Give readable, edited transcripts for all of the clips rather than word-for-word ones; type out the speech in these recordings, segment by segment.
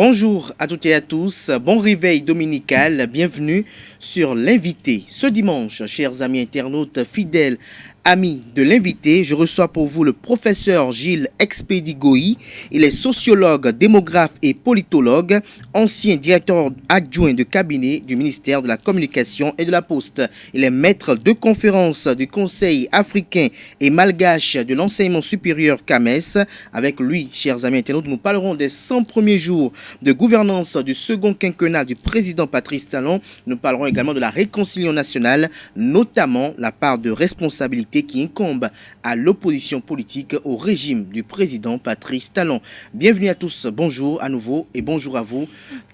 Bonjour à toutes et à tous, bon réveil dominical, bienvenue sur l'invité. Ce dimanche, chers amis internautes fidèles, amis de l'invité, je reçois pour vous le professeur Gilles Expédi-Goï. Il est sociologue, démographe et politologue, ancien directeur adjoint de cabinet du ministère de la Communication et de la Poste. Il est maître de conférence du Conseil africain et malgache de l'enseignement supérieur CAMES. Avec lui, chers amis internautes, nous parlerons des 100 premiers jours de gouvernance du second quinquennat du président Patrice Talon. Nous parlerons également de la réconciliation nationale, notamment la part de responsabilité qui incombe à l'opposition politique au régime du président Patrice Talon. Bienvenue à tous, bonjour à nouveau et bonjour à vous,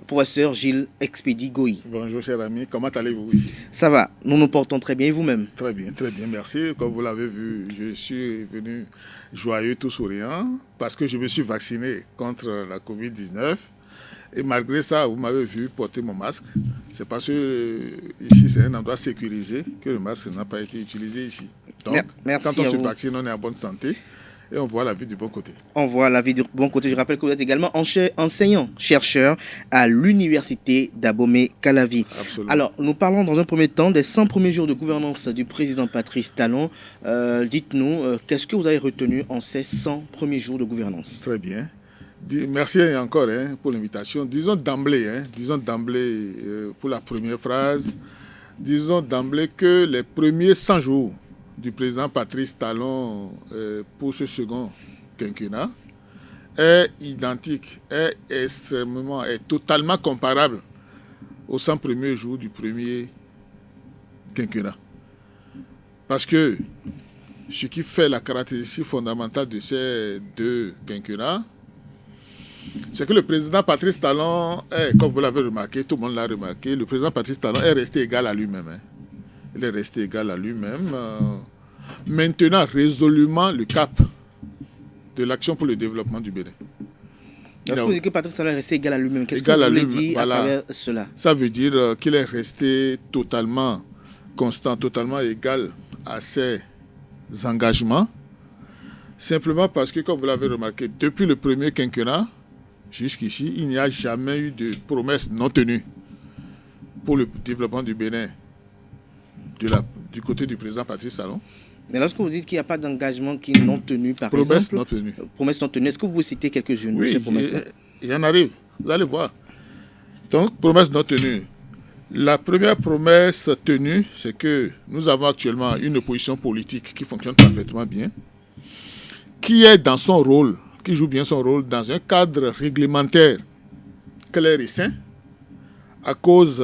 professeur Gilles Expédi-Goï. Bonjour cher ami, comment allez-vous ici? Ça va, nous nous portons très bien et vous-même? Très bien, merci. Comme vous l'avez vu, je suis venu joyeux, tout souriant, parce que je me suis vacciné contre la Covid-19. Et malgré ça, vous m'avez vu porter mon masque. C'est parce que ici, c'est un endroit sécurisé que le masque n'a pas été utilisé ici. Donc, merci quand on se vaccine, on est en bonne santé et on voit la vie du bon côté. On voit la vie du bon côté. Je rappelle que vous êtes également enseignant, chercheur à l'université d'Abomey-Calavi. Absolument. Alors, nous parlons dans un premier temps des 100 premiers jours de gouvernance du président Patrice Talon. Dites-nous, qu'est-ce que vous avez retenu en ces 100 premiers jours de gouvernance? Très bien. Merci encore pour l'invitation. Disons d'emblée, pour la première phrase, disons d'emblée que les premiers 100 jours du président Patrice Talon pour ce second quinquennat est identique, est totalement comparable aux 100 premiers jours du premier quinquennat. Parce que ce qui fait la caractéristique fondamentale de ces deux quinquennats, c'est que le président Patrice Talon, comme vous l'avez remarqué, tout le monde l'a remarqué, le président Patrice Talon est resté égal à lui-même. Il est resté égal à lui-même, maintenant résolument le cap de l'action pour le développement du Bénin. Vous dites que Patrice Talon est resté égal à lui-même. Qu'est-ce que vous voulez dire à travers cela? Ça veut dire qu'il est resté totalement constant, totalement égal à ses engagements, simplement parce que, comme vous l'avez remarqué, depuis le premier quinquennat, jusqu'ici, il n'y a jamais eu de promesse non tenue pour le développement du Bénin du côté du président Patrice Talon. Mais lorsque vous dites qu'il n'y a pas d'engagement qui est non tenu, par exemple, promesse non tenue, est-ce que vous pouvez citer quelques-unes de ces promesses? Il y en arrive, vous allez voir. Donc, promesse non tenue. La première promesse tenue, c'est que nous avons actuellement une opposition politique qui fonctionne parfaitement bien, qui est dans son rôle, qui joue bien son rôle dans un cadre réglementaire clair et sain, à cause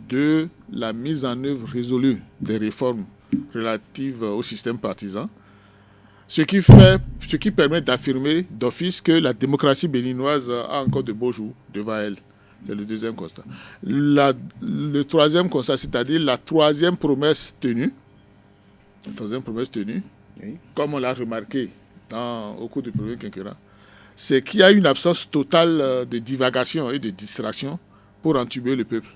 de la mise en œuvre résolue des réformes relatives au système partisan, ce qui permet d'affirmer d'office que la démocratie béninoise a encore de beaux jours devant elle. C'est le deuxième constat. Le troisième constat, c'est-à-dire la troisième promesse tenue, oui, comme on l'a remarqué au cours du premier quinquennat, c'est qu'il y a une absence totale de divagation et de distraction pour entuber le peuple.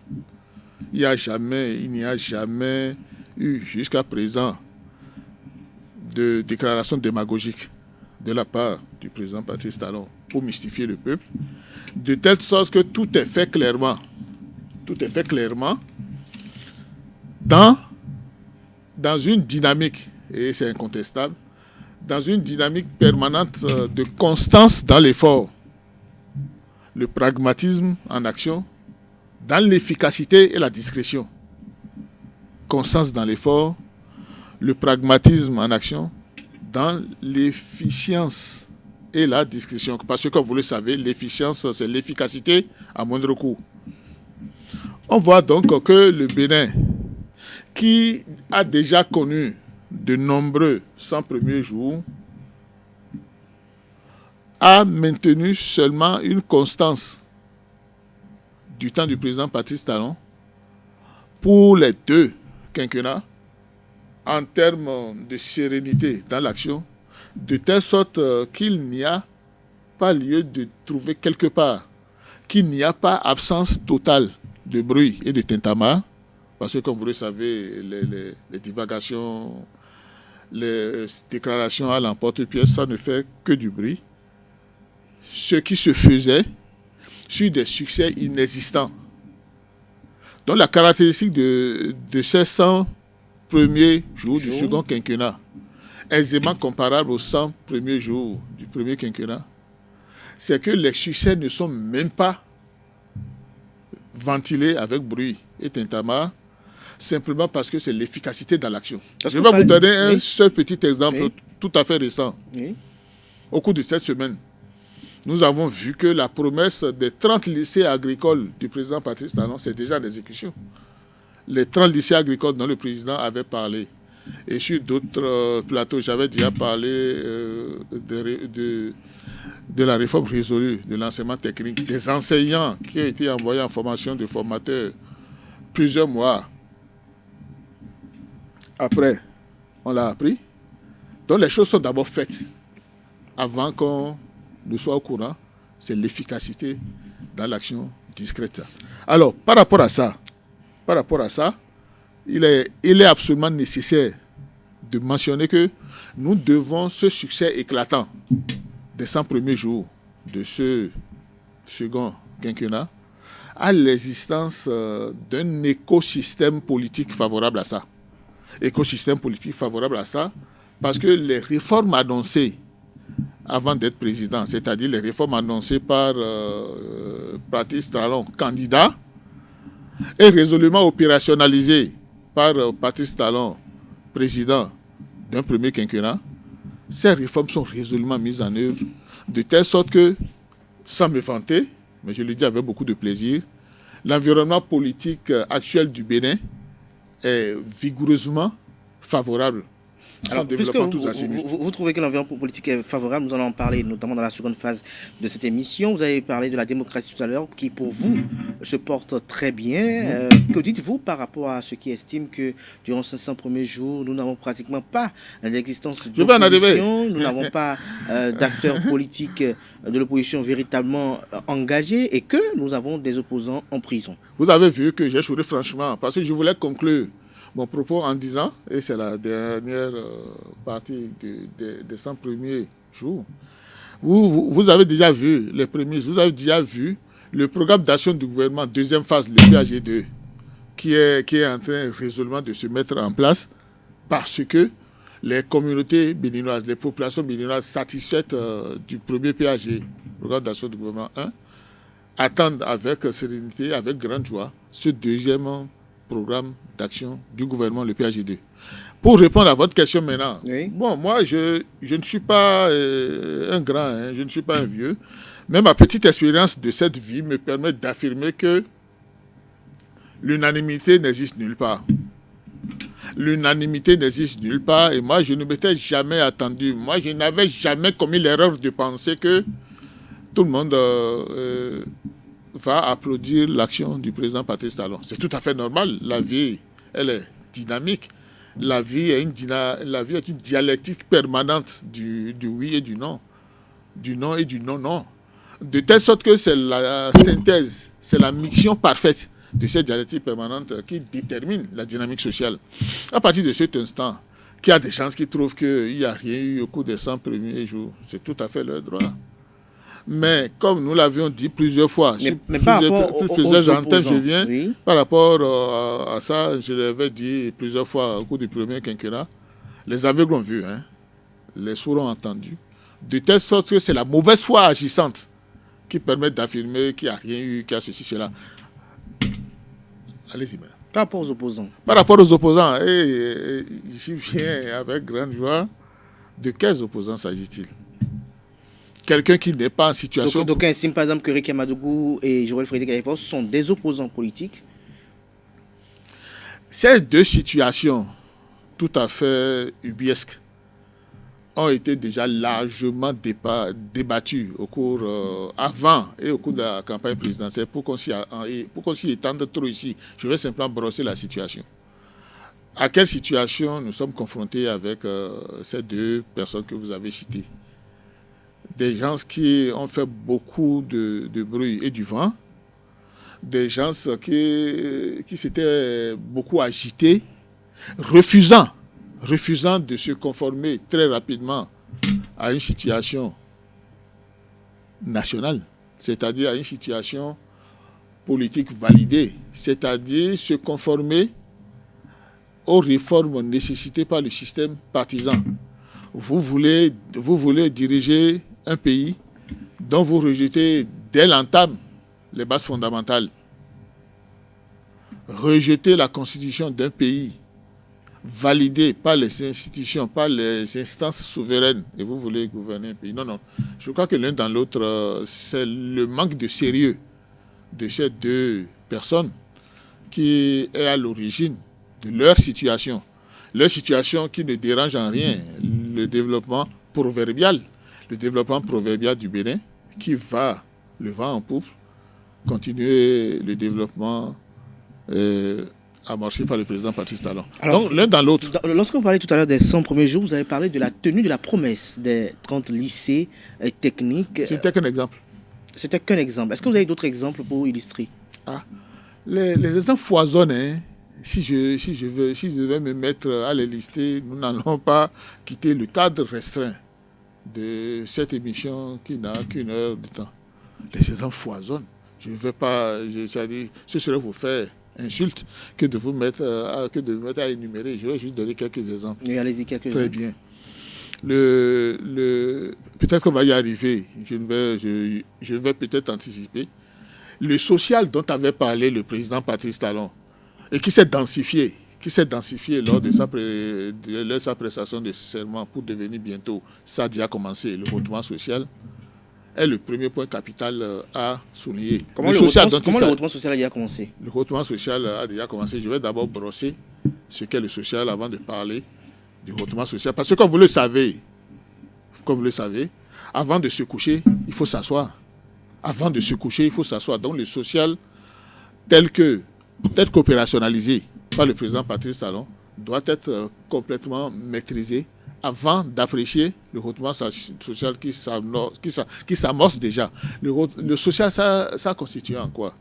Il n'y a jamais eu jusqu'à présent de déclaration démagogique de la part du président Patrice Talon pour mystifier le peuple, de telle sorte que tout est fait clairement dans une dynamique, et c'est incontestable, dans une dynamique permanente de constance dans l'effort, le pragmatisme en action, dans l'efficacité et la discrétion. Constance dans l'effort, le pragmatisme en action, dans l'efficience et la discrétion. Parce que, comme vous le savez, l'efficience, c'est l'efficacité à moindre coût. On voit donc que le Bénin, qui a déjà connu de nombreux 100 premiers jours, a maintenu seulement une constance du temps du président Patrice Talon pour les deux quinquennats en termes de sérénité dans l'action, de telle sorte qu'il n'y a pas lieu de trouver quelque part qu'il n'y a pas absence totale de bruit et de tintamarre, parce que comme vous le savez, les divagations, les déclarations à l'emporte-pièce, ça ne fait que du bruit. Ce qui se faisait sur des succès inexistants. Donc la caractéristique de ces 100 premiers jours du second quinquennat, aisément comparable aux 100 premiers jours du premier quinquennat, c'est que les succès ne sont même pas ventilés avec bruit et tintamarre, simplement parce que c'est l'efficacité dans l'action. Je vais vous donner un seul petit exemple tout à fait récent. Au cours de cette semaine, nous avons vu que la promesse des 30 lycées agricoles du président Patrice Talon, c'est déjà en exécution. Les 30 lycées agricoles dont le président avait parlé. Et sur d'autres plateaux, j'avais déjà parlé de la réforme résolue de l'enseignement technique, des enseignants qui ont été envoyés en formation de formateurs plusieurs mois après, on l'a appris. Donc les choses sont d'abord faites avant qu'on ne soit au courant. C'est l'efficacité dans l'action discrète. Alors, par rapport à ça, il est absolument nécessaire de mentionner que nous devons ce succès éclatant des 100 premiers jours de ce second quinquennat à l'existence d'un écosystème politique favorable à ça. Écosystème politique favorable à ça, parce que les réformes annoncées avant d'être président, c'est-à-dire les réformes annoncées par Patrice Talon, candidat, et résolument opérationnalisées par Patrice Talon, président d'un premier quinquennat, ces réformes sont résolument mises en œuvre de telle sorte que, sans me vanter, mais je le dis avec beaucoup de plaisir, l'environnement politique actuel du Bénin est vigoureusement favorable. Alors, puisque vous trouvez que l'environnement politique est favorable, nous allons en parler notamment dans la seconde phase de cette émission. Vous avez parlé de la démocratie tout à l'heure, qui pour vous se porte très bien. Que dites-vous par rapport à ceux qui estiment que durant ces 500 premiers jours, nous n'avons pratiquement pas l'existence d'opposition, nous n'avons pas d'acteurs politiques de l'opposition véritablement engagés et que nous avons des opposants en prison? Vous avez vu que j'ai souri franchement, parce que je voulais conclure mon propos en disant, et c'est la dernière partie des 100 premiers jours, vous avez déjà vu les prémices, vous avez déjà vu le programme d'action du gouvernement, deuxième phase, le PAG2, qui est en train résolument de se mettre en place parce que les communautés béninoises, les populations béninoises satisfaites du premier PAG, programme d'action du gouvernement 1, attendent avec sérénité, avec grande joie, ce deuxième programme d'action du gouvernement, le PAG2. Pour répondre à votre question maintenant, bon, moi, je ne suis pas un grand, je ne suis pas un vieux, mais ma petite expérience de cette vie me permet d'affirmer que l'unanimité n'existe nulle part. L'unanimité n'existe nulle part et moi, je ne m'étais jamais attendu. Moi, je n'avais jamais commis l'erreur de penser que tout le monde va applaudir l'action du président Patrice Talon. C'est tout à fait normal. La vie, elle est dynamique. La vie est une dialectique permanente du oui et du non. Du non et du non-non. De telle sorte que c'est la synthèse, c'est la mixion parfaite de cette dialectique permanente qui détermine la dynamique sociale. À partir de cet instant, qu'il y a des gens qui trouvent qu'il n'y a rien eu au cours des 100 premiers jours, c'est tout à fait leur droit. Mais comme nous l'avions dit plusieurs fois, plusieurs antennes, je viens, par rapport à ça, je l'avais dit plusieurs fois au cours du premier quinquennat, les aveugles ont vu, les sourds ont entendu, de telle sorte que c'est la mauvaise foi agissante qui permet d'affirmer qu'il n'y a rien eu, qu'il y a ceci, cela. Allez-y, madame. Par rapport aux opposants. Par rapport aux opposants, j'y viens avec grande joie. De quels opposants s'agit-il? Quelqu'un qui n'est pas en situation... Donc, estime par exemple que Ricky Amadougou et Joël Frédéric Ayefos sont des opposants politiques? Ces deux situations tout à fait ubiesques ont été déjà largement débattues au cours, avant et au cours de la campagne présidentielle. Pour qu'on s'y étende trop ici, je vais simplement brosser la situation. À quelle situation nous sommes confrontés avec ces deux personnes que vous avez citées? Des gens qui ont fait beaucoup de bruit et du vent, des gens qui s'étaient beaucoup agités, refusant de se conformer très rapidement à une situation nationale. c'est-à-dire à une situation politique validée, c'est-à-dire se conformer aux réformes nécessitées par le système partisan. Vous voulez diriger un pays dont vous rejetez dès l'entame les bases fondamentales. Rejeter la constitution d'un pays validée par les institutions, par les instances souveraines, et vous voulez gouverner un pays. Non, non. Je crois que l'un dans l'autre, c'est le manque de sérieux de ces deux personnes qui est à l'origine de leur situation. Leur situation qui ne dérange en rien le développement proverbial du Bénin, qui va le vent en poupe, continuer le développement amorcé par le président Patrice Talon. Alors, donc, l'un dans l'autre. Lorsque vous parlez tout à l'heure des 100 premiers jours, vous avez parlé de la tenue de la promesse des 30 lycées techniques. C'était qu'un exemple. C'était qu'un exemple. Est-ce que vous avez d'autres exemples pour illustrer? Les exemples foisonnent. Hein. Si je devais me mettre à les lister, nous n'allons pas quitter le cadre restreint de cette émission qui n'a qu'une heure de temps. Les exemples foisonnent. Je ne vais pas, ce serait vous faire insulte que de vous mettre à énumérer. Je vais juste donner quelques exemples. Oui, allez-y, quelques exemples. Très bien. Peut-être qu'on va y arriver. Je vais peut-être anticiper. Le social dont avait parlé le président Patrice Talon et qui s'est densifié lors de sa prestation de serment pour devenir bientôt, ça a déjà commencé, le hautement social, est le premier point capital à souligner. Comment le hautement social a déjà commencé? Le hautement social a déjà commencé. Je vais d'abord brosser ce qu'est le social avant de parler du hautement social. Parce que comme vous le savez, avant de se coucher, il faut s'asseoir. Donc le social, tel qu'opérationnalisé par le président Patrice Talon, doit être complètement maîtrisé avant d'apprécier le hautement social qui s'amorce déjà. Le social, ça a constitué en quoi?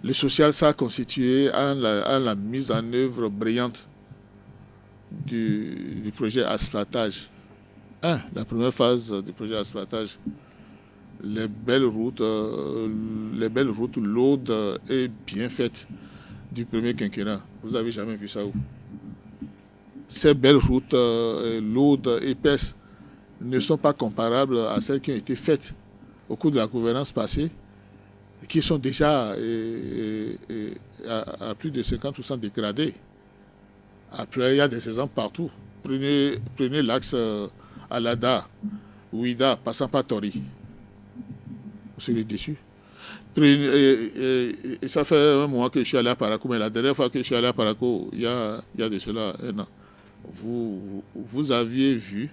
Le social, ça a constitué en la mise en œuvre brillante du projet asphaltage. La première phase du projet asphaltage. Les belles routes lourdes et bien faites du premier quinquennat. Vous n'avez jamais vu ça où? Ces belles routes lourdes, épaisses, ne sont pas comparables à celles qui ont été faites au cours de la gouvernance passée, qui sont déjà à plus de 50% dégradées. Après, il y a des exemples partout. Prenez l'axe Alada, Ouida, passant par Tori. Vous serez déçus. Et ça fait un mois que je suis allé à Parakou, mais la dernière fois que je suis allé à Parakou, il y a de cela un an. Vous aviez vu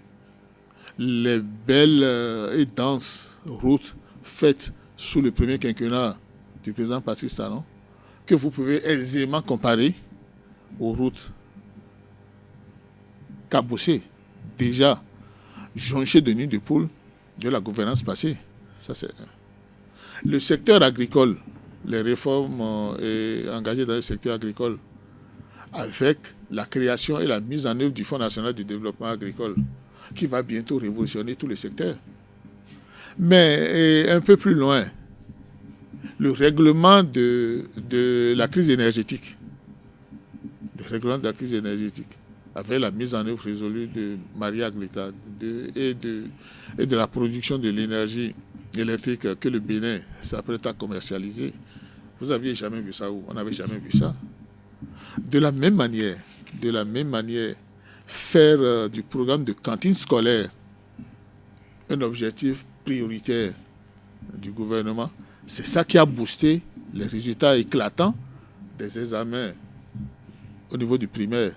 les belles et denses routes faites sous le premier quinquennat du président Patrice Talon, que vous pouvez aisément comparer aux routes cabossées, déjà jonchées de nids de poules de la gouvernance passée. Ça, c'est le secteur agricole, les réformes engagées dans le secteur agricole, avec la création et la mise en œuvre du Fonds national du développement agricole, qui va bientôt révolutionner tous les secteurs. Mais un peu plus loin, le règlement de la crise énergétique, avec la mise en œuvre résolue de Maria Glita et de la production de l'énergie électrique que le Bénin s'apprête à commercialiser. Vous n'aviez jamais vu ça où? On n'avait jamais vu ça. De la même manière, faire du programme de cantine scolaire un objectif prioritaire du gouvernement, c'est ça qui a boosté les résultats éclatants des examens au niveau du primaire.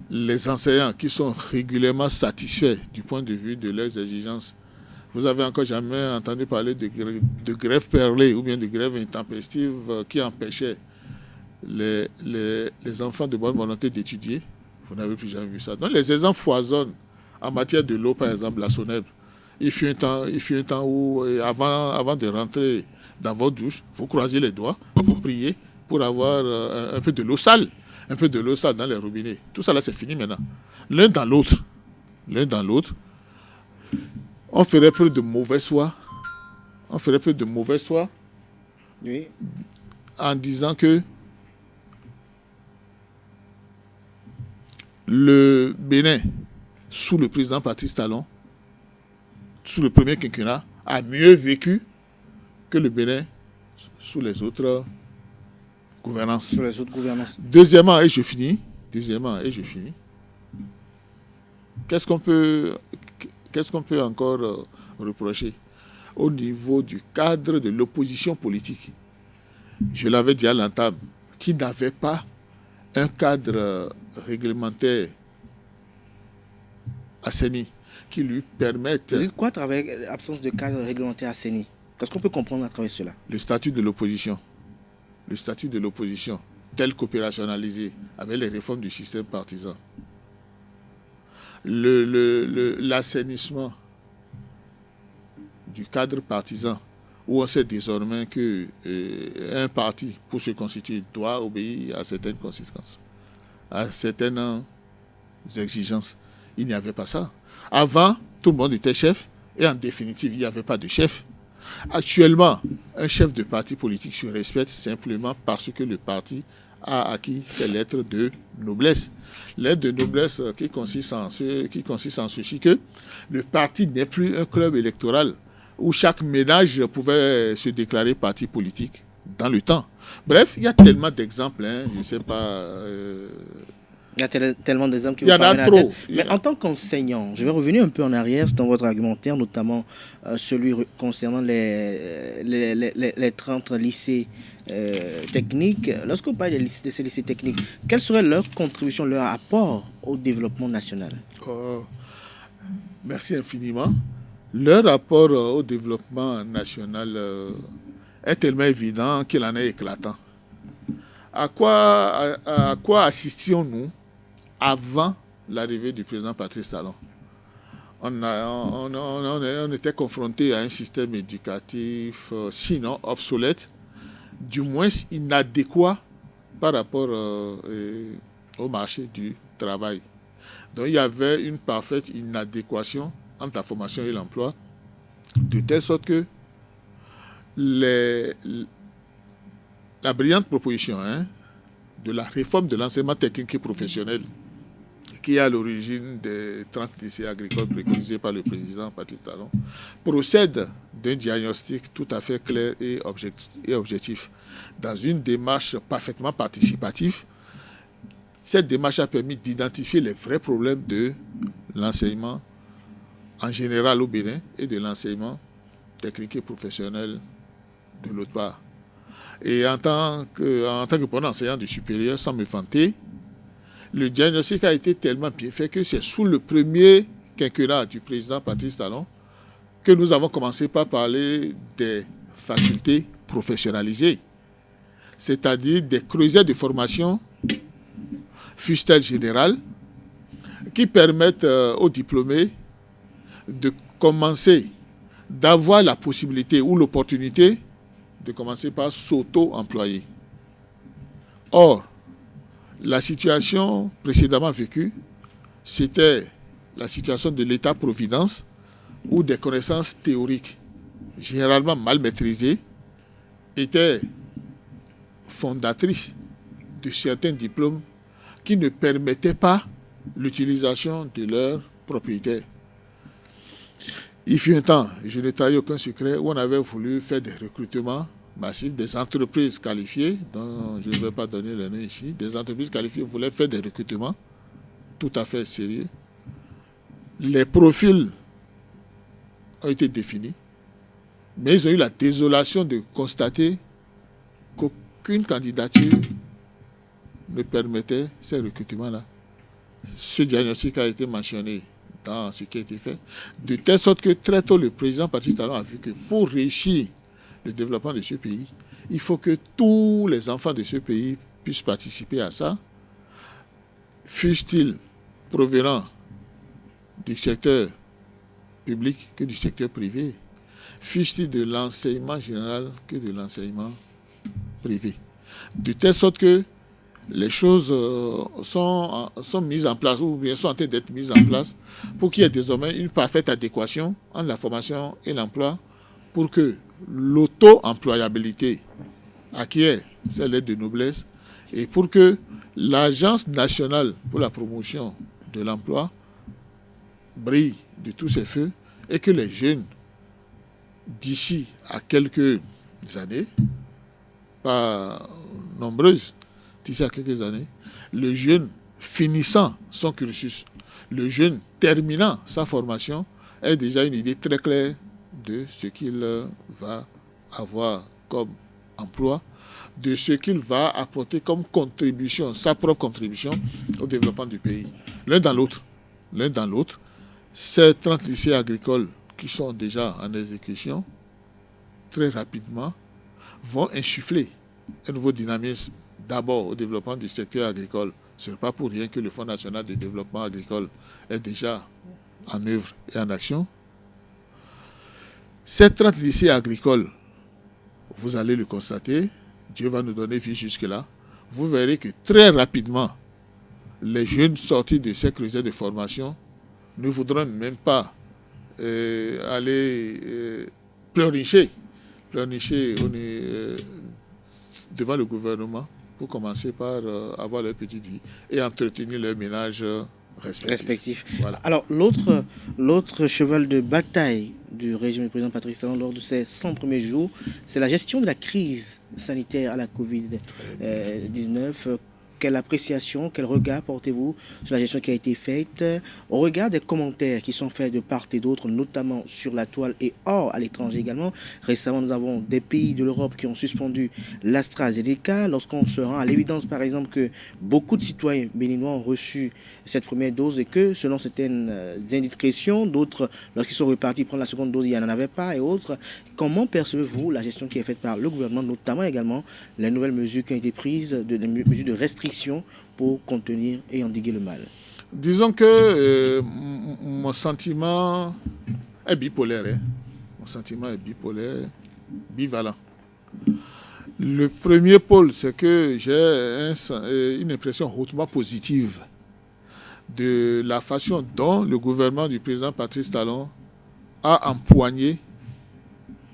Les enseignants qui sont régulièrement satisfaits du point de vue de leurs exigences. Vous avez encore jamais entendu parler de grève perlée ou bien de grève intempestive qui empêchait les enfants de bonne volonté d'étudier? Vous n'avez plus jamais vu ça. Donc les exemples foisonnent en matière de l'eau, par exemple, la Sonèbre. Il fut un temps où, avant de rentrer dans votre douche, vous croisez les doigts, vous priez pour avoir un peu de l'eau sale dans les robinets. Tout ça là, c'est fini maintenant. L'un dans l'autre, on ferait preuve de mauvaise foi on ferait peu de mauvaise foi Oui. en disant que le Bénin, sous le président Patrice Talon, sous le premier quinquennat, a mieux vécu que le Bénin sous les autres gouvernances. Sur les autres gouvernances. Deuxièmement, et je finis, qu'est-ce qu'on peut encore reprocher au niveau du cadre de l'opposition politique? Je l'avais dit à l'entame, qui n'avait pas un cadre réglementaire assaini qui lui permette... Vous dites quoi à travers l'absence de cadre réglementaire assaini? Qu'est-ce qu'on peut comprendre à travers cela? Le statut de l'opposition. Le statut de l'opposition, tel qu'opérationnalisé avec les réformes du système partisan. L'assainissement du cadre partisan, où on sait désormais qu'un parti, pour se constituer, doit obéir à certaines conséquences, à certaines exigences. Il n'y avait pas ça. Avant, tout le monde était chef, et en définitive, il n'y avait pas de chef. Actuellement, un chef de parti politique se respecte simplement parce que le parti a acquis ses lettres de noblesse. Lettres de noblesse qui consiste en ceci que le parti n'est plus un club électoral où chaque ménage pouvait se déclarer parti politique dans le temps. Bref, il y a tellement d'exemples, je ne sais pas... Il y a tellement d'exemples qui vous parlent. Il y en a trop. Mais en tant qu'enseignant, je vais revenir un peu en arrière dans votre argumentaire, notamment celui concernant les 30 lycées techniques. Lorsque vous parlez de ces lycées techniques, quelle serait leur contribution, leur apport au développement national? Merci infiniment. Leur apport au développement national est tellement évident qu'il en est éclatant. À quoi assistions-nous avant l'arrivée du président Patrice Talon? On était confronté à un système éducatif, sinon obsolète, du moins inadéquat par rapport au marché du travail. Donc il y avait une parfaite inadéquation entre la formation et l'emploi, de telle sorte que la brillante proposition de la réforme de l'enseignement technique et professionnel, qui est à l'origine des 30 lycées agricoles préconisés par le président Patrice Talon, procède d'un diagnostic tout à fait clair et objectif. Dans une démarche parfaitement participative, cette démarche a permis d'identifier les vrais problèmes de l'enseignement en général au Bénin et de l'enseignement technique et professionnel de l'autre part. Et en tant que bon enseignant du supérieur, sans me vanter, le diagnostic a été tellement bien fait que c'est sous le premier quinquennat du président Patrice Talon que nous avons commencé par parler des facultés professionnalisées, c'est-à-dire des creusets de formation, fussent-elles générales, qui permettent aux diplômés de commencer, d'avoir la possibilité ou l'opportunité de commencer par s'auto-employer. Or, la situation précédemment vécue, c'était la situation de l'État-providence où des connaissances théoriques, généralement mal maîtrisées, étaient fondatrices de certains diplômes qui ne permettaient pas l'utilisation de leurs propriétaires. Il fut un temps, je ne trahis aucun secret, où on avait voulu faire des recrutements massifs, des entreprises qualifiées, dont je ne vais pas donner le nom ici, des entreprises qualifiées voulaient faire des recrutements tout à fait sérieux. Les profils ont été définis, mais ils ont eu la désolation de constater qu'aucune candidature ne permettait ces recrutements-là. Ce diagnostic a été mentionné dans ce qui a été fait, de telle sorte que très tôt le président Patrice Talon a vu que pour réussir le développement de ce pays, il faut que tous les enfants de ce pays puissent participer à ça, fussent-ils provenant du secteur public que du secteur privé, fussent-ils de l'enseignement général que de l'enseignement privé. De telle sorte que les choses sont mises en place, ou bien sont en train d'être mises en place, pour qu'il y ait désormais une parfaite adéquation entre la formation et l'emploi, pour que l'auto-employabilité acquiert cette lettre de noblesse et pour que l'Agence nationale pour la promotion de l'emploi brille de tous ses feux et que les jeunes, d'ici à quelques années, pas nombreuses, d'ici à quelques années, le jeune finissant son cursus, le jeune terminant sa formation, ait déjà une idée très claire de ce qu'il va avoir comme emploi, de ce qu'il va apporter comme contribution, sa propre contribution au développement du pays. L'un dans l'autre. Ces 30 lycées agricoles qui sont déjà en exécution, très rapidement, vont insuffler un nouveau dynamisme d'abord au développement du secteur agricole. Ce n'est pas pour rien que le Fonds national de développement agricole est déjà en œuvre et en action. Ces 30 lycées agricoles, vous allez le constater, Dieu va nous donner vie jusque-là, vous verrez que très rapidement, les jeunes sortis de ces creusets de formation ne voudront même pas aller pleurnicher devant le gouvernement pour commencer par avoir leur petite vie et entretenir leur ménage respectif. Voilà. Alors, l'autre cheval de bataille du régime du président Patrice Talon lors de ses 100 premiers jours, c'est la gestion de la crise sanitaire à la Covid-19. Quelle appréciation, quel regard portez-vous sur la gestion qui a été faite au regard des commentaires qui sont faits de part et d'autre, notamment sur la toile et hors à l'étranger également. Récemment, nous avons des pays de l'Europe qui ont suspendu l'AstraZeneca. Lorsqu'on se rend à l'évidence, par exemple, que beaucoup de citoyens béninois ont reçu cette première dose et que, selon certaines indiscrétions, d'autres, lorsqu'ils sont repartis prendre la seconde dose, il n'y en avait pas et autres. Comment percevez-vous la gestion qui est faite par le gouvernement, notamment également les nouvelles mesures qui ont été prises, les mesures de restriction pour contenir et endiguer le mal? Disons que mon sentiment est bipolaire. Mon sentiment est bipolaire, bivalent. Le premier pôle, c'est que j'ai une impression hautement positive de la façon dont le gouvernement du président Patrice Talon a empoigné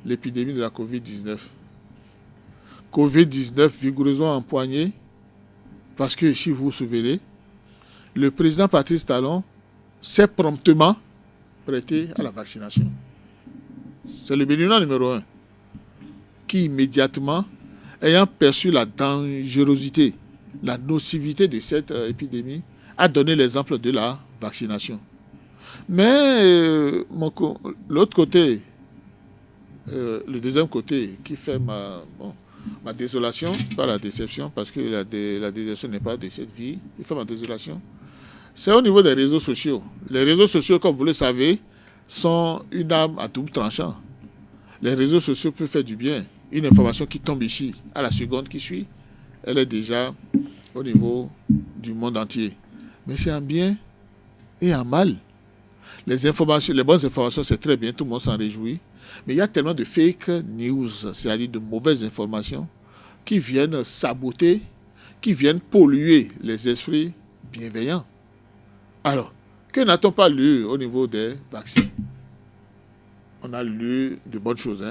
l'épidémie de la Covid-19. Covid-19 vigoureusement empoigné, parce que, si vous vous souvenez, le président Patrice Talon s'est promptement prêté à la vaccination. C'est le Béninois numéro 1 qui, immédiatement, ayant perçu la dangerosité, la nocivité de cette épidémie, a donné l'exemple de la vaccination. Mais l'autre côté, le deuxième côté qui fait ma désolation, pas la déception, parce que la déception n'est pas de cette vie, il fait ma désolation, c'est au niveau des réseaux sociaux. Les réseaux sociaux, comme vous le savez, sont une arme à double tranchant. Les réseaux sociaux peuvent faire du bien. Une information qui tombe ici, à la seconde qui suit, elle est déjà au niveau du monde entier. Mais c'est en bien et en mal. Les bonnes informations, c'est très bien, tout le monde s'en réjouit. Mais il y a tellement de fake news, c'est-à-dire de mauvaises informations, qui viennent saboter, qui viennent polluer les esprits bienveillants. Alors, que n'a-t-on pas lu au niveau des vaccins? On a lu de bonnes choses,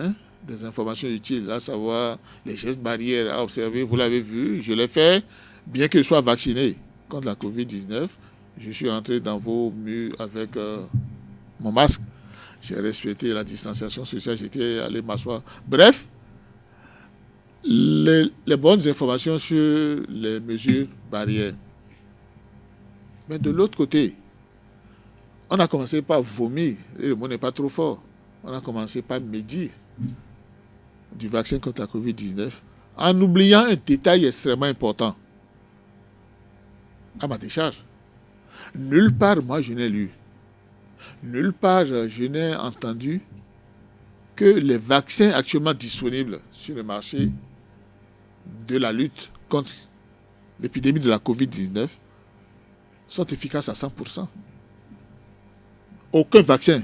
des informations utiles, à savoir les gestes barrières à observer. Vous l'avez vu, je l'ai fait, bien que je sois vacciné contre la Covid-19. Je suis entré dans vos murs avec mon masque. J'ai respecté la distanciation sociale, j'étais allé m'asseoir. Bref, les bonnes informations sur les mesures barrières. Mais de l'autre côté, on a commencé par vomir, et le mot n'est pas trop fort. On a commencé par médire du vaccin contre la Covid-19 en oubliant un détail extrêmement important. À ma décharge, nulle part, moi, je n'ai lu. Nulle part, je n'ai entendu que les vaccins actuellement disponibles sur le marché de la lutte contre l'épidémie de la Covid-19 sont efficaces à 100%. Aucun vaccin,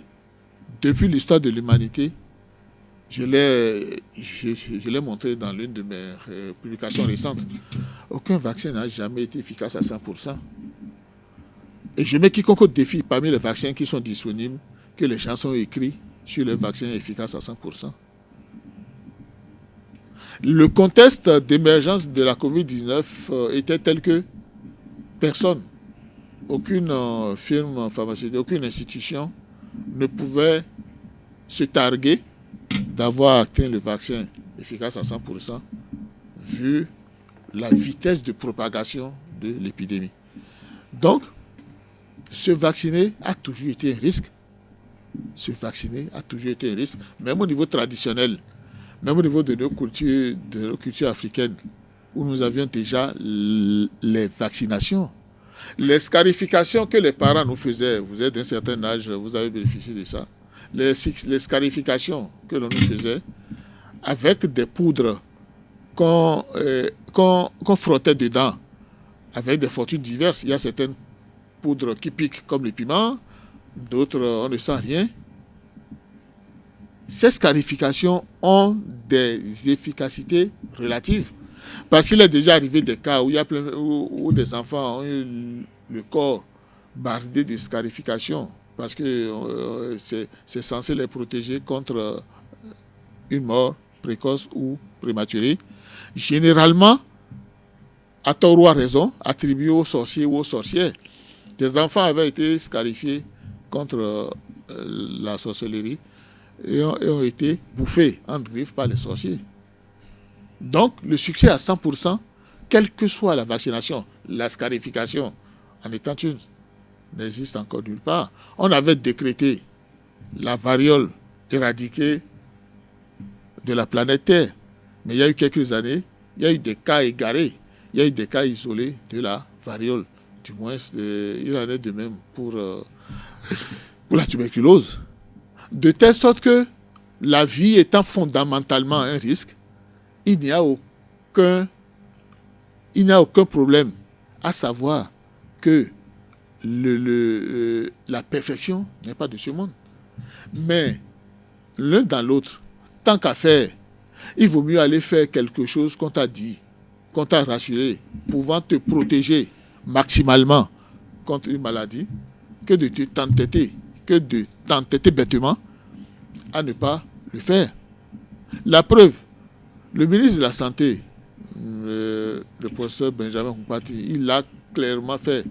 depuis l'histoire de l'humanité, je l'ai montré dans l'une de mes publications récentes, aucun vaccin n'a jamais été efficace à 100%. Et je mets quiconque au défi parmi les vaccins qui sont disponibles, que les gens sont écrits sur les vaccins efficaces à 100%. Le contexte d'émergence de la Covid-19 était tel que personne, aucune firme pharmaceutique, aucune institution ne pouvait se targuer d'avoir atteint le vaccin efficace à 100%, vu la vitesse de propagation de l'épidémie. Donc, se vacciner a toujours été un risque. Se vacciner a toujours été un risque, même au niveau traditionnel, même au niveau de nos cultures africaines, où nous avions déjà les vaccinations. Les scarifications que les parents nous faisaient, vous êtes d'un certain âge, vous avez bénéficié de ça, les scarifications que l'on nous faisait, avec des poudres qu'on frottait dedans, avec des fortunes diverses. Il y a certaines poudres qui piquent comme les piments, d'autres on ne sent rien. Ces scarifications ont des efficacités relatives. Parce qu'il est déjà arrivé des cas où, où des enfants ont eu le corps bardé de scarifications, parce que c'est censé les protéger contre une mort précoce ou prématurée. Généralement, à tort ou à raison, attribué aux sorciers ou aux sorcières. Des enfants avaient été scarifiés contre la sorcellerie et ont été bouffés en griffes par les sorciers. Donc, le succès à 100%, quelle que soit la vaccination, la scarification, en étant une, n'existe encore nulle part. On avait décrété la variole éradiquée de la planète Terre. Mais il y a eu quelques années, il y a eu des cas égarés, il y a eu des cas isolés de la variole. Du moins, il en est de même pour la tuberculose. De telle sorte que la vie étant fondamentalement un risque, il n'y a aucun problème à savoir que la perfection n'est pas de ce monde. Mais l'un dans l'autre, tant qu'à faire, il vaut mieux aller faire quelque chose qu'on t'a dit, qu'on t'a rassuré, pouvant te protéger maximalement contre une maladie, que de t'entêter bêtement à ne pas le faire. La preuve, le ministre de la Santé, le professeur Benjamin Koupati, il l'a clairement fait.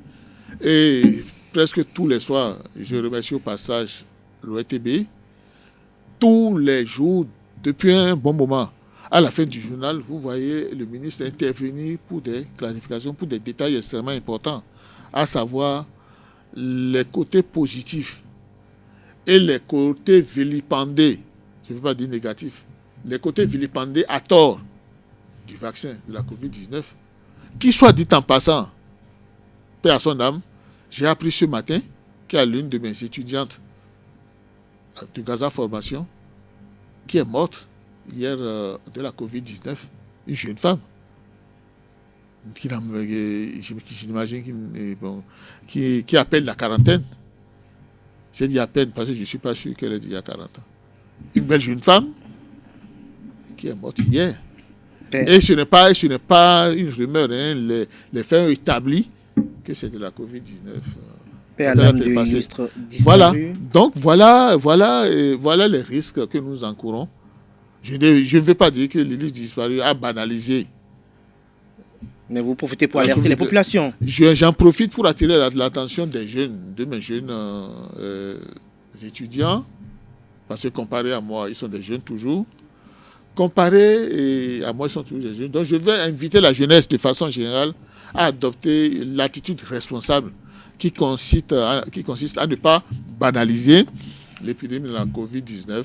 Et presque tous les soirs, je remercie au passage l'OETB, tous les jours, depuis un bon moment, à la fin du journal, vous voyez le ministre intervenir pour des clarifications, pour des détails extrêmement importants, à savoir les côtés positifs et les côtés vilipendés, je ne veux pas dire négatifs, les côtés vilipendés à tort du vaccin de la Covid-19, qui soit dit en passant, paix à son âme, j'ai appris ce matin qu'il y a l'une de mes étudiantes de Gaza Formation qui est morte hier de la Covid-19, une jeune femme qui appelle la quarantaine. C'est dit à peine parce que je ne suis pas sûr qu'elle ait déjà 40 ans. Une belle jeune femme qui est morte hier. Et ce n'est pas une rumeur, hein. Les faits ont établi que c'est de la Covid-19. Voilà. Donc voilà les risques que nous encourons. Je ne veux pas dire que l'illustre disparu a banalisé. Mais vous profitez pour alerter les populations. J'en profite pour attirer l'attention des jeunes, de mes jeunes étudiants, parce que comparé à moi, ils sont des jeunes toujours. Comparé à moi, ils sont toujours des jeunes. Donc je vais inviter la jeunesse de façon générale à adopter l'attitude responsable qui consiste à ne pas banaliser l'épidémie de la Covid-19.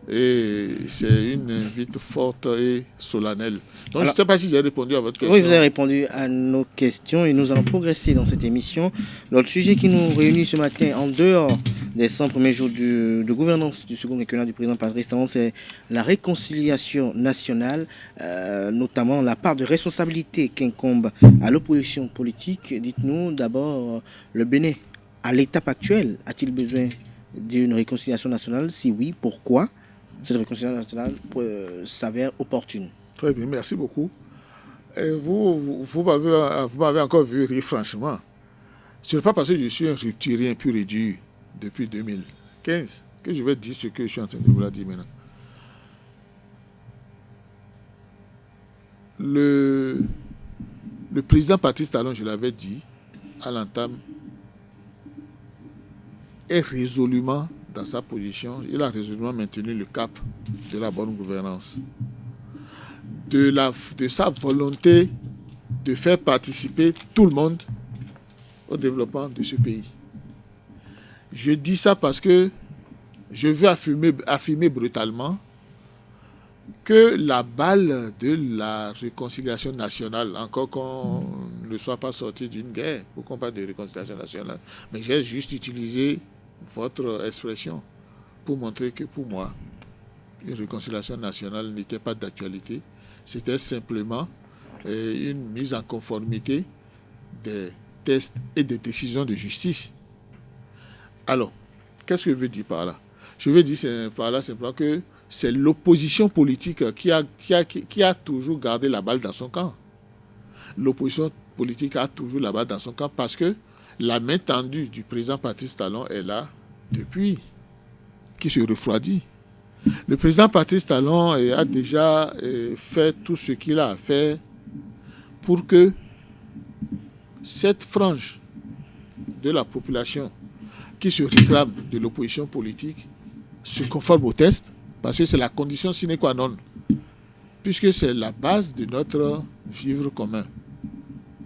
Et c'est une invite forte et solennelle. Donc, je ne sais pas si j'ai répondu à votre question. Oui, vous avez répondu à nos questions et nous allons progresser dans cette émission. Notre sujet qui nous réunit ce matin, en dehors des 100 premiers jours de gouvernance du second quinquennat du président Patrice Talon, c'est la réconciliation nationale, notamment la part de responsabilité qu'incombe à l'opposition politique. Dites-nous d'abord, le Bénin, à l'étape actuelle, a-t-il besoin d'une réconciliation nationale? Si oui, pourquoi cette réconciliation nationale s'avère opportune? Très bien, merci beaucoup. Et vous m'avez encore vu rire franchement. Ce n'est pas parce que je suis un rupturien pur et dur depuis 2015 que je vais dire ce que je suis en train de vous dire maintenant. le président Patrice Talon, je l'avais dit à l'entame, est résolument dans sa position. Il a résolument maintenu le cap de la bonne gouvernance, de sa volonté de faire participer tout le monde au développement de ce pays. Je dis ça parce que je veux affirmer brutalement que la balle de la réconciliation nationale, encore qu'on ne soit pas sorti d'une guerre, pour qu'on parle de réconciliation nationale, mais j'ai juste utilisé votre expression pour montrer que pour moi, une réconciliation nationale n'était pas d'actualité, c'était simplement une mise en conformité des tests et des décisions de justice. Alors, qu'est-ce que je veux dire par là? Je veux dire par là simplement que c'est l'opposition politique qui a toujours gardé la balle dans son camp. L'opposition politique a toujours la balle dans son camp parce que la main tendue du président Patrice Talon est là depuis, qui se refroidit. Le président Patrice Talon a déjà fait tout ce qu'il a à faire pour que cette frange de la population qui se réclame de l'opposition politique se conforme au test, parce que c'est la condition sine qua non, puisque c'est la base de notre vivre commun,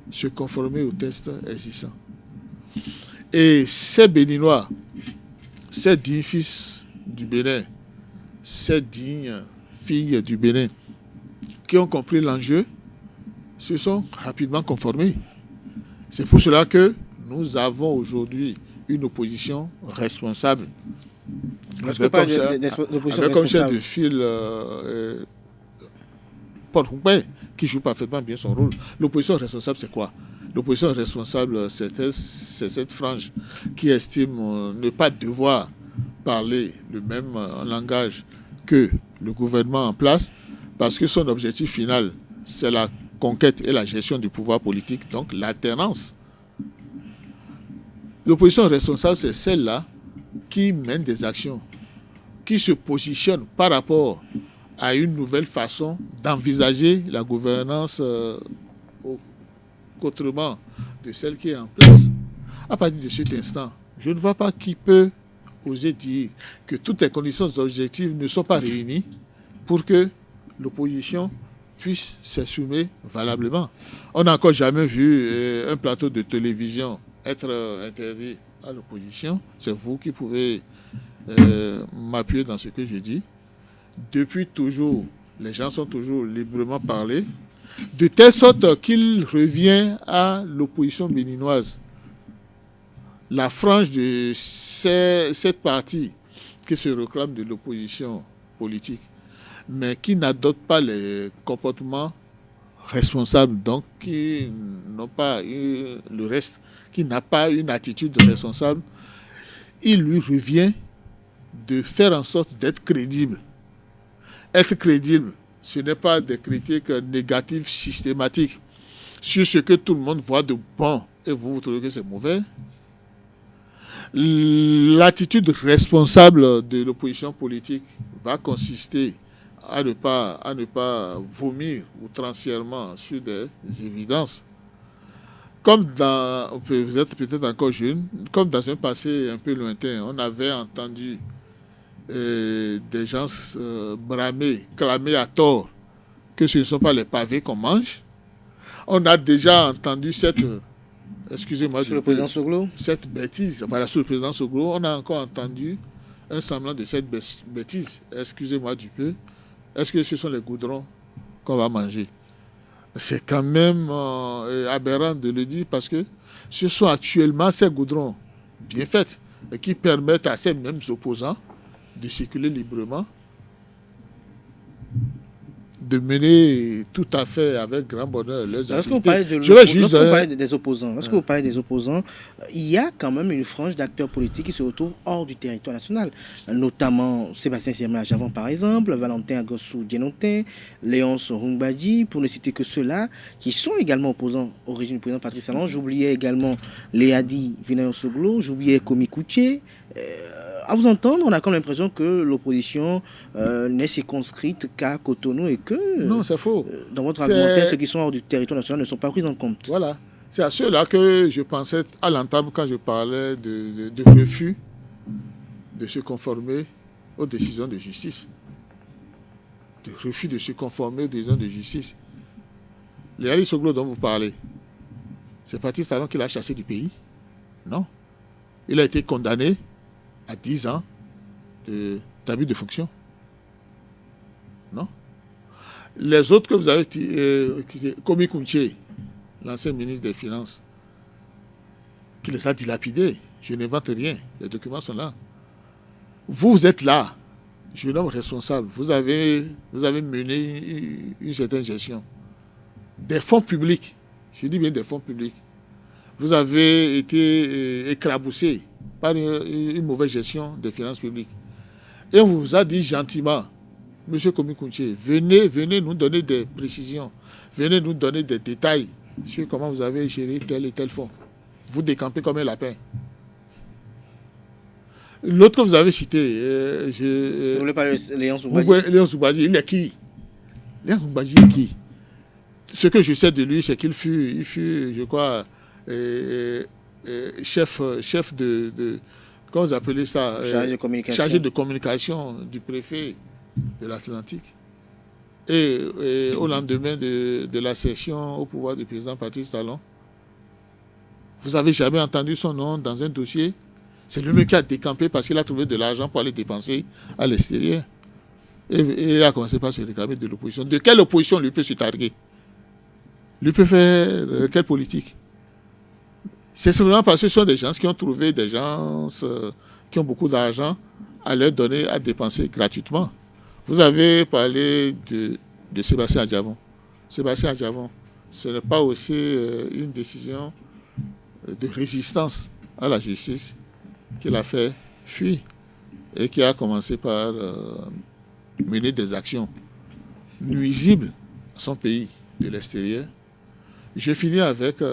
se conformer au test existant. Et ces Béninois, ces dignes fils du Bénin, ces dignes filles du Bénin, qui ont compris l'enjeu, se sont rapidement conformés. C'est pour cela que nous avons aujourd'hui une opposition responsable. Avec comme chef de file Paul Houmbay, qui joue parfaitement bien son rôle. L'opposition responsable, c'est quoi? L'opposition responsable, c'est cette frange qui estime ne pas devoir parler le même langage que le gouvernement en place, parce que son objectif final, c'est la conquête et la gestion du pouvoir politique, donc l'alternance. L'opposition responsable, c'est celle-là qui mène des actions, qui se positionne par rapport à une nouvelle façon d'envisager la gouvernance autrement de celle qui est en place. À partir de cet instant, je ne vois pas qui peut oser dire que toutes les conditions objectives ne sont pas réunies pour que l'opposition puisse s'exprimer valablement. On n'a encore jamais vu un plateau de télévision être interdit à l'opposition. C'est vous qui pouvez m'appuyer dans ce que je dis. Depuis toujours, les gens sont toujours librement parlés, de telle sorte qu'il revient à l'opposition béninoise, la frange de cette partie qui se réclame de l'opposition politique, mais qui n'adopte pas les comportements responsables, donc qui n'ont pas eu le reste, qui n'a pas une attitude responsable. Il lui revient de faire en sorte d'être crédible. Être crédible, ce n'est pas des critiques négatives systématiques sur ce que tout le monde voit de bon et vous trouvez que c'est mauvais. L'attitude responsable de l'opposition politique va consister à ne pas vomir outrancièrement sur des évidences. Comme vous êtes peut-être encore jeune, comme dans un passé un peu lointain, on avait entendu des gens bramer, clamer à tort que ce ne sont pas les pavés qu'on mange. On a déjà entendu cette bêtise. Voilà, sur le président Soglo, on a encore entendu un semblant de cette bêtise. Excusez-moi du peu. Est-ce que ce sont les goudrons qu'on va manger? C'est quand même aberrant de le dire parce que ce sont actuellement ces goudrons bien faits et qui permettent à ces mêmes opposants de circuler librement, de mener tout à fait avec grand bonheur leurs activités. Lorsque vous parlez des opposants, il y a quand même une frange d'acteurs politiques qui se retrouvent hors du territoire national, notamment Sébastien Siama-Javon par exemple, Valentin Agossou Dienotin, Léonce Rungbadji, pour ne citer que ceux-là, qui sont également opposants au régime du président Patrice Talon. J'oubliais également Léadi Vinayo Soglo, j'oubliais Komi Kouché, à vous entendre, on a comme l'impression que l'opposition n'est circonscrite qu'à Cotonou et que, non, c'est faux. Dans votre argumentaire, ceux qui sont hors du territoire national ne sont pas pris en compte. Voilà. C'est à ceux-là que je pensais à l'entame quand je parlais de refus de se conformer aux décisions de justice. De refus de se conformer aux décisions de justice. Léali Soglo dont vous parlez, c'est Patrice Talon qui l'a chassé du pays? Non. Il a été condamné à 10 ans d'abus de fonction. Non. Les autres que vous avez Komi Kounché, l'ancien ministre des Finances, qui les a dilapidés. Je n'invente rien. Les documents sont là. Vous êtes là. Je suis l'homme responsable. Vous avez mené une certaine gestion. Des fonds publics. Je dis bien des fonds publics. Vous avez été éclaboussé par une mauvaise gestion des finances publiques. Et on vous a dit gentiment, Monsieur Komi Kounché, venez nous donner des précisions. Venez nous donner des détails sur comment vous avez géré tel et tel fonds. Vous décampez comme un lapin. L'autre que vous avez cité, vous voulez parler de Léon Soubadji? Léon Soubadji, il est qui? Léon Soubadji est qui? Ce que je sais de lui, c'est qu'il fut, je crois, chef de comment vous appelez ça? Chargé de communication du préfet de l'Atlantique. Et au lendemain de la session au pouvoir du président Patrice Talon, vous n'avez jamais entendu son nom dans un dossier. C'est lui-même qui a décampé parce qu'il a trouvé de l'argent pour aller dépenser à l'extérieur. Et il a commencé par se réclamer de l'opposition. De quelle opposition lui peut se targuer? Lui peut faire quelle politique? C'est simplement parce que ce sont des gens qui ont trouvé des gens qui ont beaucoup d'argent à leur donner à dépenser gratuitement. Vous avez parlé de Sébastien Adjavon. Sébastien Adjavon, ce n'est pas aussi une décision de résistance à la justice qu'il a fait fuir et qui a commencé par mener des actions nuisibles à son pays de l'extérieur. Je finis avec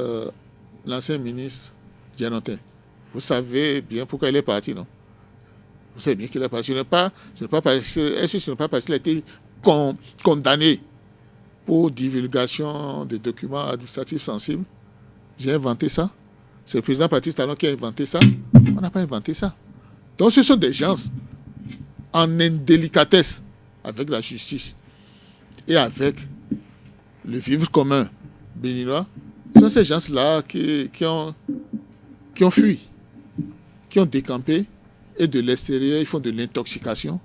l'ancien ministre Dianotin. Vous savez bien pourquoi il est parti, non? Vous savez bien qu'il est parti. Est-ce que ce n'est pas parce qu'il a été condamné pour divulgation de documents administratifs sensibles? J'ai inventé ça. C'est le président Patrice Talon qui a inventé ça. On n'a pas inventé ça. Donc ce sont des gens en indélicatesse avec la justice et avec le vivre commun béninois. Ce sont ces gens-là qui ont fui, qui ont décampé, et de l'extérieur, ils font de l'intoxication,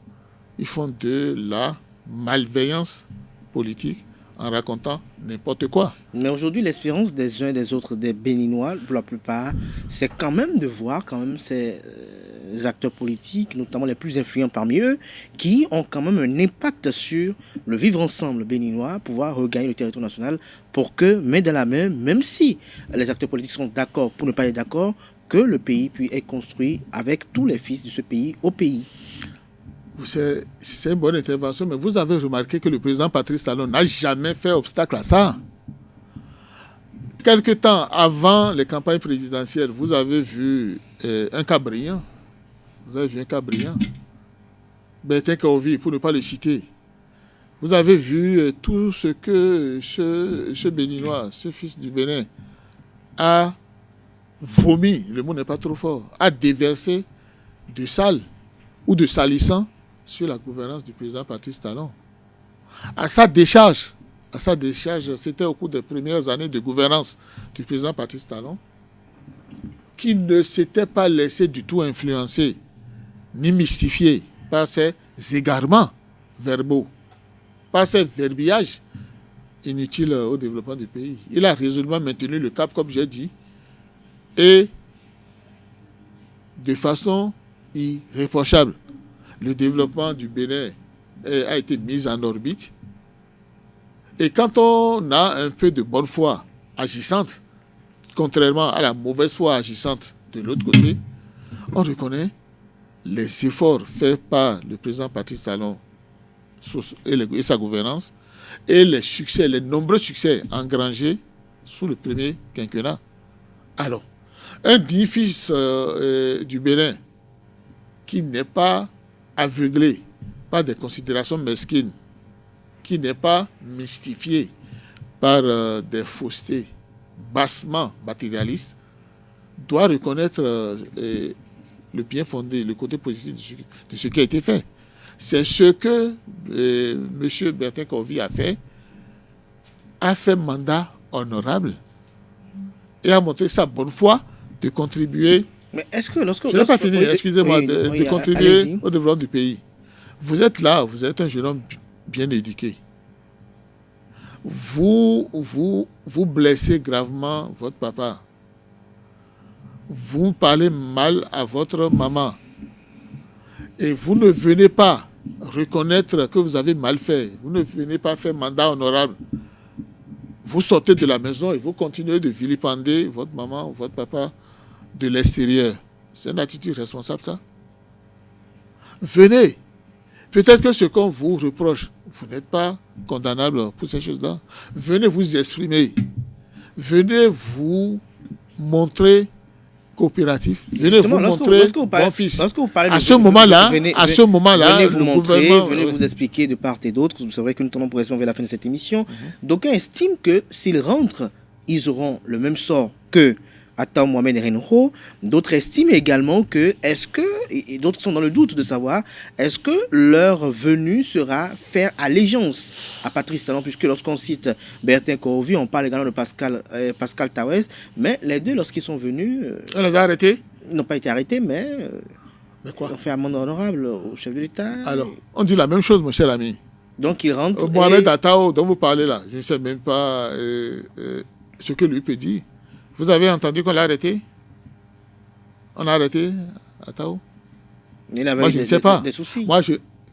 ils font de la malveillance politique en racontant n'importe quoi. Mais aujourd'hui, l'espérance des uns et des autres, des Béninois, pour la plupart, c'est quand même de voir quand même ces acteurs politiques, notamment les plus influents parmi eux, qui ont quand même un impact sur le vivre ensemble béninois, pouvoir regagner le territoire national pour que, main dans la main, même si les acteurs politiques sont d'accord pour ne pas être d'accord, que le pays puisse être construit avec tous les fils de ce pays au pays. C'est une bonne intervention, mais vous avez remarqué que le président Patrice Talon n'a jamais fait obstacle à ça. Quelque temps avant les campagnes présidentielles, vous avez vu un cas brillant. Vous avez vu un cas brillant. Bertin Kaovi, pour ne pas le citer. Vous avez vu tout ce que ce Béninois, ce fils du Bénin, a vomi, le mot n'est pas trop fort, a déversé de sale ou de salissant sur la gouvernance du président Patrice Talon. À sa décharge, c'était au cours des premières années de gouvernance du président Patrice Talon, qui ne s'était pas laissé du tout influencer ni mystifier par ses égarements verbaux, par ses verbiages inutiles au développement du pays. Il a résolument maintenu le cap, comme j'ai dit, et de façon irréprochable. Le développement du Bénin a été mis en orbite. Et quand on a un peu de bonne foi agissante, contrairement à la mauvaise foi agissante de l'autre côté, on reconnaît les efforts faits par le président Patrice Talon et sa gouvernance et les succès, les nombreux succès engrangés sous le premier quinquennat. Alors, un digne fils du Bénin qui n'est pas aveuglé par des considérations mesquines, qui n'est pas mystifié par des faussetés bassement matérialistes, doit reconnaître le bien fondé, le côté positif de ce qui a été fait. C'est ce que M. Bertin Kovi a fait mandat honorable et a montré sa bonne foi de contribuer. Mais est-ce que lorsque... Je n'ai pas fini, excusez-moi, de contribuer au développement du pays. Vous êtes là, vous êtes un jeune homme bien éduqué. Vous blessez gravement votre papa. Vous parlez mal à votre maman. Et vous ne venez pas reconnaître que vous avez mal fait. Vous ne venez pas faire mandat honorable. Vous sortez de la maison et vous continuez de vilipender votre maman ou votre papa de l'extérieur. C'est une attitude responsable, ça. Venez. Peut-être que ce qu'on vous reproche, vous n'êtes pas condamnable pour ces choses-là. Venez vous exprimer. Venez vous montrer coopératif. Venez vous montrer bon fils. À ce moment-là, venez vous montrer, venez vous expliquer de part et d'autre. C'est vrai que nous tournons progressivement vers la fin de cette émission. D'aucuns estiment que s'ils rentrent, ils auront le même sort que Atta Mohamed Renho. D'autres estiment également que, et d'autres sont dans le doute de savoir, est-ce que leur venue sera faire allégeance à Patrice Talon, puisque lorsqu'on cite Bertin Kovi, on parle également de Pascal Tawes, mais les deux, lorsqu'ils sont venus... on les a arrêtés? Ils n'ont pas été arrêtés, mais quoi? Ils ont fait amende honorable au chef de l'État. Alors, on dit la même chose, mon cher ami. Donc, ils rentrent... Mohamed Attao, dont vous parlez là, je ne sais même pas ce que lui peut dire. Vous avez entendu qu'on l'a arrêté? On a arrêté Attao? Moi, je ne sais pas. Des soucis.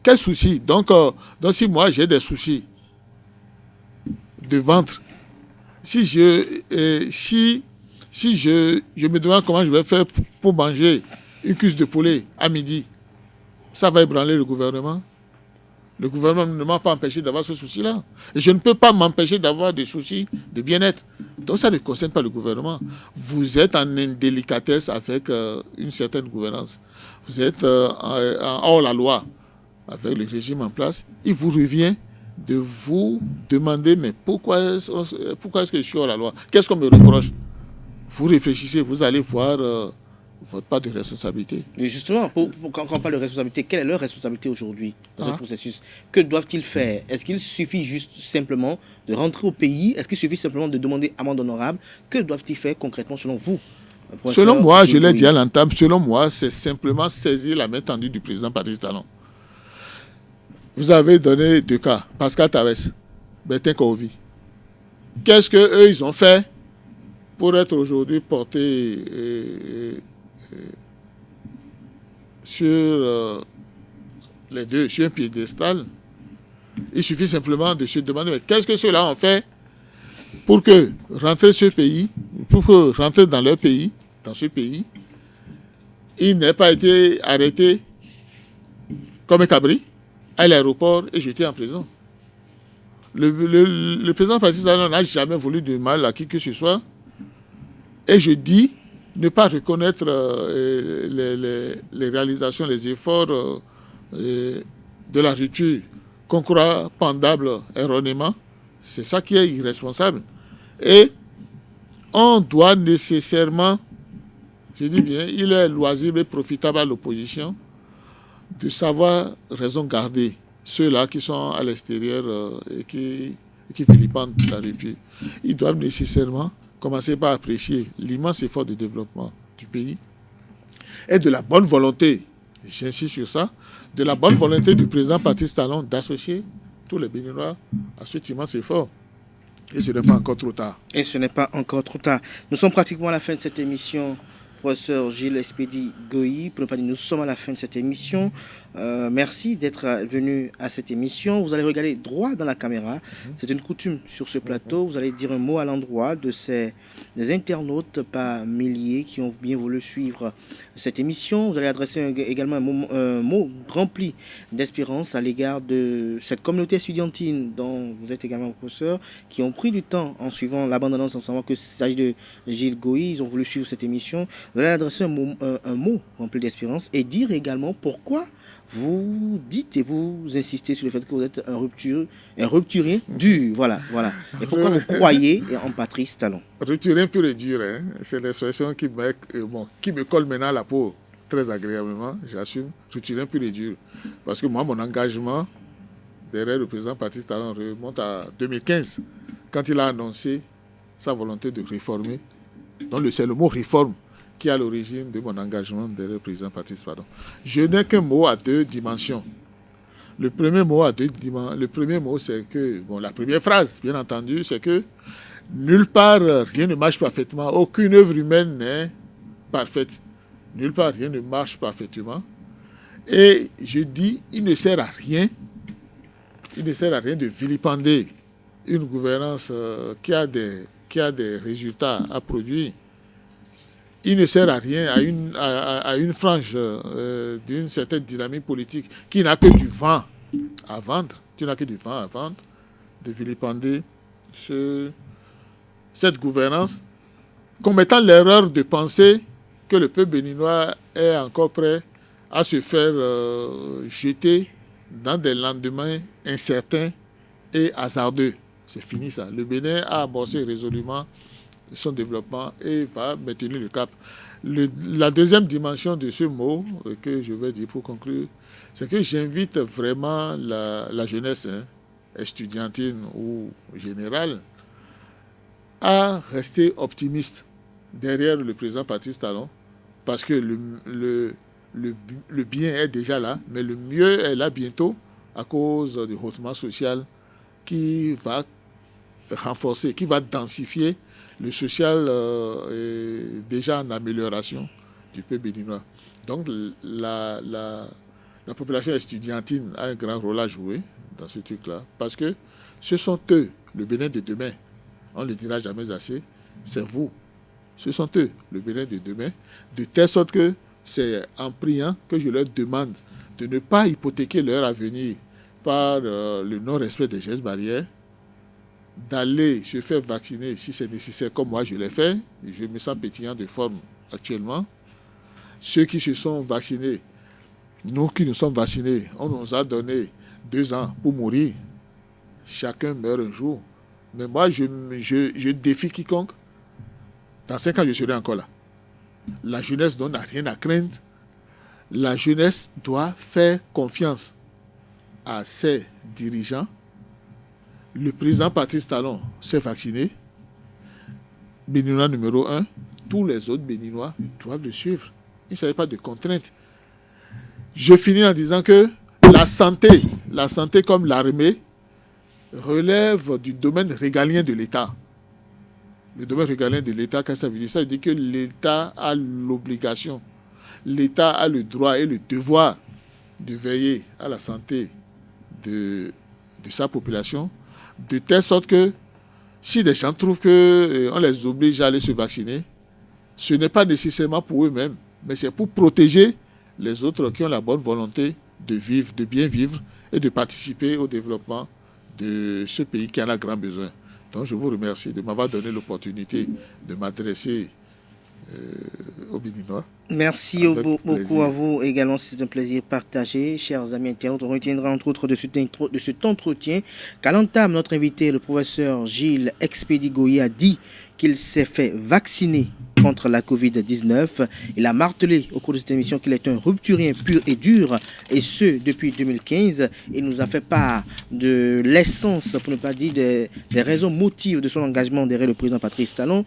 Quels soucis? Donc, si moi, j'ai des soucis de ventre, si je me demande comment je vais faire pour manger une cuisse de poulet à midi, ça va ébranler le gouvernement? Le gouvernement ne m'a pas empêché d'avoir ce souci-là. Et je ne peux pas m'empêcher d'avoir des soucis de bien-être. Donc ça ne concerne pas le gouvernement. Vous êtes en indélicatesse avec une certaine gouvernance. Vous êtes en hors-la-loi avec le régime en place. Il vous revient de vous demander, mais pourquoi est-ce que je suis hors-la-loi? Qu'est-ce qu'on me reproche? Vous réfléchissez, vous allez voir... votre part de responsabilité. Et justement, quand on parle de responsabilité, quelle est leur responsabilité aujourd'hui dans ce processus? Que doivent-ils faire? Est-ce qu'il suffit juste simplement de rentrer au pays? Est-ce qu'il suffit simplement de demander amende honorable? Que doivent-ils faire concrètement selon vous? Selon moi, je l'ai dit à l'entame, selon moi, c'est simplement saisir la main tendue du président Patrice Talon. Vous avez donné deux cas, Pascal Tawes, Bertin Kovi. Qu'est-ce qu'eux, ils ont fait pour être aujourd'hui portés sur les deux, sur un piédestal? Il suffit simplement de se demander, mais qu'est-ce que ceux-là ont fait pour que rentrer dans leur pays, dans ce pays, il n'ait pas été arrêté comme un cabri à l'aéroport et jeté en prison. Le président Patrice Talon n'a jamais voulu de mal à qui que ce soit. Et je dis ne pas reconnaître les réalisations, les efforts de la rupture qu'on croit pendable erronément. C'est ça qui est irresponsable. Et on doit nécessairement, je dis bien, il est loisible et profitable à l'opposition de savoir raison garder ceux-là qui sont à l'extérieur et qui vilipendent la rupture. Ils doivent nécessairement commencer par apprécier l'immense effort de développement du pays et de la bonne volonté, j'insiste sur ça, de la bonne volonté du président Patrice Talon d'associer tous les Béninois à cet immense effort. Et ce n'est pas encore trop tard. Et ce n'est pas encore trop tard. Nous sommes pratiquement à la fin de cette émission. Professeur Gilles Expédie Goï, pour ne pas dire, nous sommes à la fin de cette émission. Merci d'être venu à cette émission. Vous allez regarder droit dans la caméra. C'est une coutume sur ce plateau. Vous allez dire un mot à l'endroit de des internautes par milliers qui ont bien voulu suivre cette émission. Vous allez adresser également un mot rempli d'espérance à l'égard de cette communauté estudiantine dont vous êtes également professeur, qui ont pris du temps en suivant l'abandonnance en savoir que s'agit de Gilles Goï. Ils ont voulu suivre cette émission. vous allez adresser un mot rempli d'espérance et dire également pourquoi vous dites et vous insistez sur le fait que vous êtes un rupturien dur, voilà. Et pourquoi vous croyez en Patrice Talon? Rupturien pur et dur, hein. C'est l'expression qui me colle maintenant à la peau très agréablement, j'assume. Rupturien pur et dur. Parce que moi, mon engagement derrière le président Patrice Talon remonte à 2015, quand il a annoncé sa volonté de réformer. Donc c'est le mot réforme qui est à l'origine de mon engagement derrière le président Patrice Talon. Je n'ai qu'un mot à deux dimensions. Le premier mot, c'est que, la première phrase, bien entendu, c'est que nulle part rien ne marche parfaitement. Aucune œuvre humaine n'est parfaite. Nulle part rien ne marche parfaitement. Et je dis, il ne sert à rien de vilipender une gouvernance qui a des résultats à produire. Il ne sert à rien à une frange d'une certaine dynamique politique qui n'a que du vent à vendre. De vilipender cette gouvernance, commettant l'erreur de penser que le peuple béninois est encore prêt à se faire jeter dans des lendemains incertains et hasardeux. C'est fini ça. Le Bénin a amorcé résolument son développement et va maintenir le cap. La deuxième dimension de ce mot que je vais dire pour conclure, c'est que j'invite vraiment la jeunesse estudiantine ou générale à rester optimiste derrière le président Patrice Talon, parce que le bien est déjà là, mais le mieux est là bientôt à cause du hautement social qui va renforcer, qui va densifier le social est déjà en amélioration du peuple béninois. Donc la population estudiantine a un grand rôle à jouer dans ce truc-là, parce que ce sont eux, le Bénin de demain. On ne le dira jamais assez, c'est vous. Ce sont eux, le Bénin de demain, de telle sorte que c'est en priant que je leur demande de ne pas hypothéquer leur avenir par le non-respect des gestes barrières, d'aller se faire vacciner si c'est nécessaire, comme moi je l'ai fait. Je me sens pétillant de forme actuellement. Ceux qui se sont vaccinés, nous qui nous sommes vaccinés, on nous a donné 2 ans pour mourir. Chacun meurt un jour. Mais moi, je défie quiconque. Dans 5 ans, je serai encore là. La jeunesse n'a rien à craindre. La jeunesse doit faire confiance à ses dirigeants. Le président Patrice Talon s'est vacciné. Béninois numéro 1. Tous les autres Béninois doivent le suivre. Il ne s'agit pas de contraintes. Je finis en disant que la santé comme l'armée, relève du domaine régalien de l'État. Le domaine régalien de l'État, qu'est-ce que ça veut dire? Ça veut dire que l'État a l'obligation, l'État a le droit et le devoir de veiller à la santé de sa population, de telle sorte que si des gens trouvent qu'on les oblige à aller se vacciner, ce n'est pas nécessairement pour eux-mêmes, mais c'est pour protéger les autres qui ont la bonne volonté de vivre, de bien vivre et de participer au développement de ce pays qui en a grand besoin. Donc je vous remercie de m'avoir donné l'opportunité de m'adresser aux Béninois. Merci beaucoup à vous également, c'est un plaisir partagé. Chers amis internautes, on retiendra entre autres de cet entretien qu'à l'entame, notre invité, le professeur Gilles Expédigoye, a dit qu'il s'est fait vacciner contre la Covid-19. Il a martelé au cours de cette émission qu'il est un rupturien pur et dur, et ce, depuis 2015. Il nous a fait part de l'essence, pour ne pas dire des raisons motives de son engagement derrière le président Patrice Talon.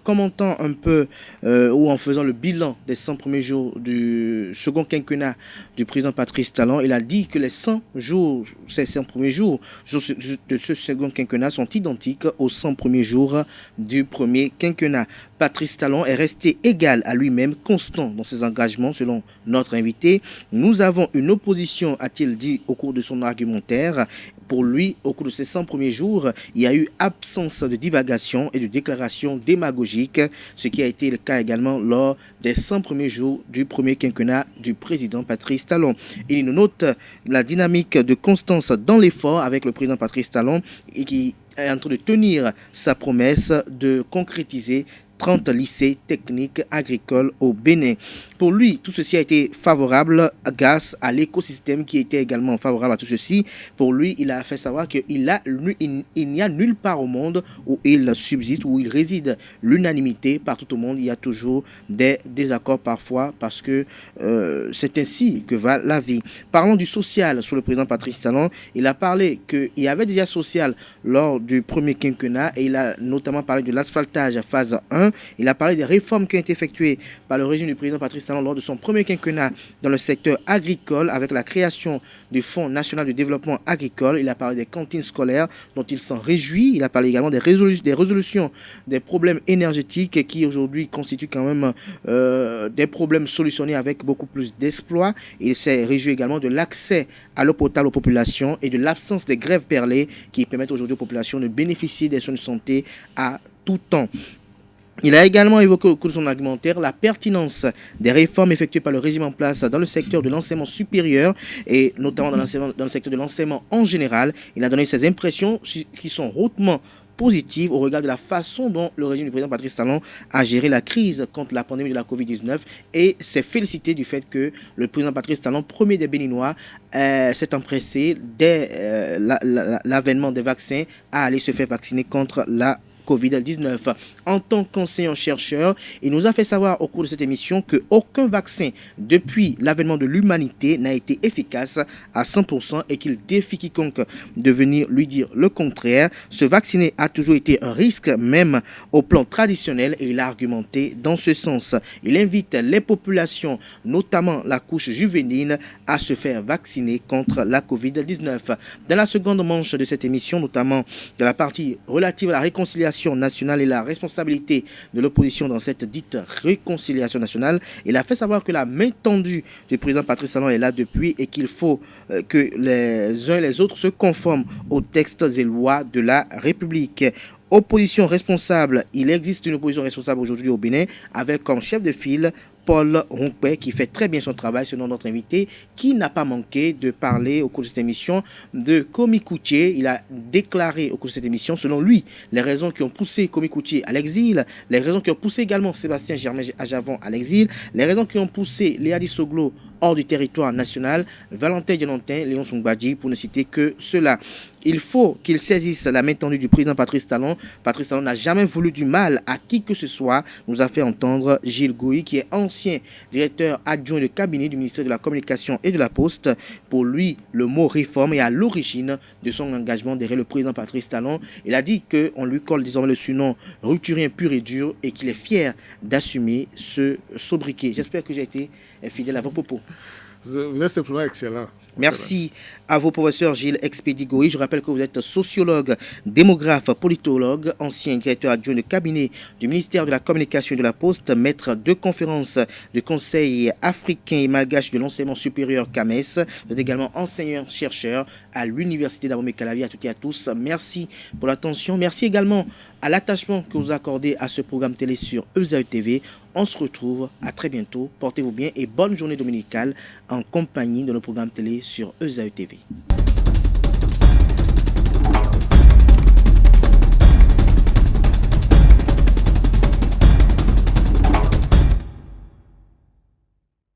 Commentant un peu, ou en faisant le bilan des 100 premiers jours du second quinquennat du président Patrice Talon, il a dit que les 100 jours, ces 100 premiers jours de ce second quinquennat sont identiques aux 100 premiers jours du premier quinquennat. Patrice Talon est resté égal à lui-même, constant dans ses engagements, selon notre invité. Nous avons une opposition, a-t-il dit au cours de son argumentaire. Pour lui, au cours de ces 100 premiers jours, il y a eu absence de divagation et de déclarations démagogiques, ce qui a été le cas également lors des 100 premiers jours du premier quinquennat du président Patrice Talon. Il nous note la dynamique de constance dans l'effort avec le président Patrice Talon et qui est en train de tenir sa promesse de concrétiser 30 lycées techniques agricoles au Bénin. Pour lui, tout ceci a été favorable grâce à l'écosystème qui était également favorable à tout ceci. Pour lui, il a fait savoir qu'il n'y a nulle part au monde où il subsiste, où il réside l'unanimité partout au monde. Il y a toujours des désaccords parfois parce que c'est ainsi que va la vie. Parlons du social sous le président Patrice Talon. Il a parlé qu'il y avait déjà social lors du premier quinquennat et il a notamment parlé de l'asphaltage à phase 1. Il a parlé des réformes qui ont été effectuées par le régime du président Patrice Talon lors de son premier quinquennat dans le secteur agricole avec la création du Fonds national de développement agricole. Il a parlé des cantines scolaires dont il s'en réjouit. Il a parlé également des résolutions des problèmes énergétiques qui aujourd'hui constituent quand même des problèmes solutionnés avec beaucoup plus d'exploits. Il s'est réjoui également de l'accès à l'eau potable aux populations et de l'absence des grèves perlées qui permettent aujourd'hui aux populations de bénéficier des soins de santé à tout temps. Il a également évoqué au cours de son argumentaire la pertinence des réformes effectuées par le régime en place dans le secteur de l'enseignement supérieur et notamment dans le secteur de l'enseignement en général. Il a donné ses impressions qui sont hautement positives au regard de la façon dont le régime du président Patrice Talon a géré la crise contre la pandémie de la Covid-19 et s'est félicité du fait que le président Patrice Talon, premier des Béninois, s'est empressé dès l'avènement des vaccins à aller se faire vacciner contre la Covid-19. En tant qu'enseignant-chercheur, il nous a fait savoir au cours de cette émission qu'aucun vaccin depuis l'avènement de l'humanité n'a été efficace à 100% et qu'il défie quiconque de venir lui dire le contraire. Se vacciner a toujours été un risque, même au plan traditionnel, et il a argumenté dans ce sens. Il invite les populations, notamment la couche juvénile, à se faire vacciner contre la Covid-19. Dans la seconde manche de cette émission, notamment dans la partie relative à la réconciliation nationale et la responsabilité de l'opposition dans cette dite réconciliation nationale, il a fait savoir que la main tendue du président Patrice Talon est là depuis et qu'il faut que les uns et les autres se conforment aux textes et lois de la République. Opposition responsable, il existe une opposition responsable aujourd'hui au Bénin avec comme chef de file Paul Ronkpe qui fait très bien son travail selon notre invité, qui n'a pas manqué de parler au cours de cette émission de Komi Koutié. Il a déclaré au cours de cette émission, selon lui, les raisons qui ont poussé Komi Koutié à l'exil, les raisons qui ont poussé également Sébastien Germain Ajavon à l'exil, les raisons qui ont poussé Léadi Soglo hors du territoire national, Valentin Djenantin, Léon Songbadji, pour ne citer que cela. Il faut qu'il saisisse la main tendue du président Patrice Talon. Patrice Talon n'a jamais voulu du mal à qui que ce soit, nous a fait entendre Gilles Gouy, qui est ancien directeur adjoint de cabinet du ministère de la Communication et de la Poste. Pour lui, le mot réforme est à l'origine de son engagement derrière le président Patrice Talon. Il a dit qu'on lui colle désormais le surnom rupturien pur et dur et qu'il est fier d'assumer ce sobriquet. J'espère que j'ai été fidèle à vos propos. Vous êtes simplement excellent. Merci à vous, professeur Gilles Expédigoï. Je rappelle que vous êtes sociologue, démographe, politologue, ancien directeur adjoint de cabinet du ministère de la Communication et de la Poste, maître de conférences du Conseil africain et malgache de l'enseignement supérieur CAMES. Vous êtes également enseignant-chercheur à l'Université d'Abomey-Calavi. À toutes et à tous, merci pour l'attention. Merci également à l'attachement que vous accordez à ce programme télé sur ESAE TV. On se retrouve à très bientôt. Portez-vous bien et bonne journée dominicale en compagnie de nos programmes télé sur ESAE TV.